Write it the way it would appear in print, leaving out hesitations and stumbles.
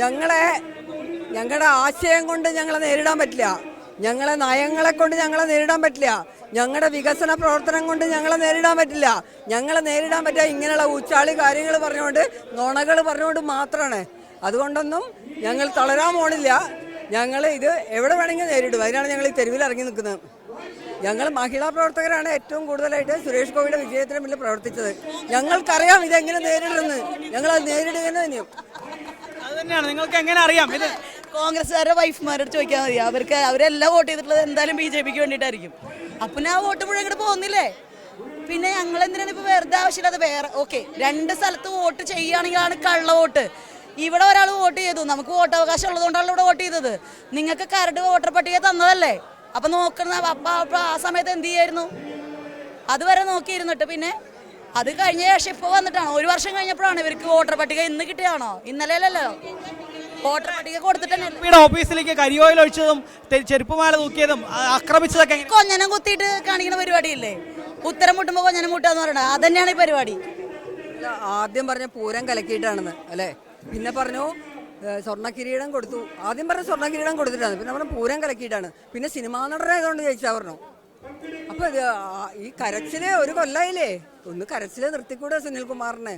ഞങ്ങളുടെ ആശയം കൊണ്ട് ഞങ്ങളെ നേരിടാൻ പറ്റില്ല, ഞങ്ങളെ നയങ്ങളെ കൊണ്ട് ഞങ്ങളെ നേരിടാൻ പറ്റില്ല, ഞങ്ങളുടെ വികസന പ്രവർത്തനം കൊണ്ട് ഞങ്ങളെ നേരിടാൻ പറ്റില്ല. ഞങ്ങളെ നേരിടാൻ പറ്റുക ഇങ്ങനെയുള്ള ഉച്ചാളി കാര്യങ്ങൾ പറഞ്ഞുകൊണ്ട്, നുണകൾ പറഞ്ഞുകൊണ്ട് മാത്രമാണ്. അതുകൊണ്ടൊന്നും ഞങ്ങൾ തളരാൻ പോണില്ല. ഞങ്ങൾ ഇത് എവിടെ വേണമെങ്കിൽ നേരിടും. അതിനാണ് ഞങ്ങൾ ഈ തെരുവിൽ ഇറങ്ങി നിൽക്കുന്നത്. ഞങ്ങൾ മഹിളാ പ്രവർത്തകരാണ് ഏറ്റവും കൂടുതലായിട്ട് സുരേഷ് ഗോപിയുടെ വിജയത്തിന് മുന്നിൽ പ്രവർത്തിച്ചത്. ഞങ്ങൾക്കറിയാം ഇതെങ്ങനെ നേരിടുമെന്ന്. ഞങ്ങളത് നേരിടുക തന്നെയും. അതുതന്നെയാണ്. നിങ്ങൾക്ക് എങ്ങനെ അറിയാം ഇത്? കോൺഗ്രസ്സുകാരുടെ വൈഫ്മാരോട് ചോദിക്കാൻ മതി. അവരെല്ലാം വോട്ട് ചെയ്തിട്ടുള്ളത് എന്തായാലും BJPക്ക് വേണ്ടിയിട്ടായിരിക്കും. അപ്പം ആ വോട്ട് മുഴുവൻ ഇങ്ങോട്ട് പോകുന്നില്ലേ? പിന്നെ ഞങ്ങൾ എന്തിനാണ് ഇപ്പോൾ വെറുതെ ആവശ്യമില്ലാതെ വേറെ രണ്ട് സ്ഥലത്ത് വോട്ട് ചെയ്യുകയാണെങ്കിലാണ് കള്ള വോട്ട്. ഇവിടെ ഒരാൾ വോട്ട് ചെയ്തു, നമുക്ക് വോട്ട് അവകാശം ഉള്ളതുകൊണ്ടാണ് ഇവിടെ വോട്ട് ചെയ്തത്. നിങ്ങൾക്ക് കരട് വോട്ടർ പട്ടിക തന്നതല്ലേ? അപ്പം നോക്കുന്ന ആ സമയത്ത് എന്ത് ചെയ്യായിരുന്നു? അതുവരെ നോക്കിയിരുന്നിട്ട് പിന്നെ അത് കഴിഞ്ഞ ശേഷം ഇപ്പോൾ വന്നിട്ടാണ് 1 വർഷം കഴിഞ്ഞപ്പോഴാണ് ഇവർക്ക് വോട്ടർ പട്ടിക ഇന്ന് കിട്ടിയാണോ? ഇന്നലെയല്ലല്ലോ വോട്ടർ പട്ടിക കൊടുത്തിട്ട് ഓഫീസിലേക്ക് കരിയോയിൽ ഒഴിച്ചതും ചെരുപ്പുമാല തൂക്കിയതും ആക്രമിച്ചതൊക്കെ കൊഞ്ഞനം കുത്തിയിട്ട് കാണിക്കുന്ന പരിപാടിയില്ലേ? ഉത്തരം മുട്ടുമ്പോൾ കൊഞ്ഞനം മുട്ടാന്ന് പറയണത് അതന്നെയാണ് ഈ പരിപാടി. ആദ്യം പറഞ്ഞ പൂരം കലക്കിയിട്ടാണെന്ന് അല്ലേ? പിന്നെ പറഞ്ഞു സ്വർണ്ണ കിരീടം കൊടുത്തു. ആദ്യം പറഞ്ഞ സ്വർണ്ണ കിരീടം കൊടുത്തിട്ടാണ്. പിന്നെ പറഞ്ഞ പൂരം കലക്കിയിട്ടാണ്. പിന്നെ സിനിമാ നടനായതുകൊണ്ട് ജയിച്ചാ പറഞ്ഞു. അപ്പൊ ഈ കരച്ചില് ഒരു കൊല്ലായില്ലേ? ഒന്ന് കരച്ചില് നിർത്തിക്കൂടെ സുനിൽകുമാറിനെ?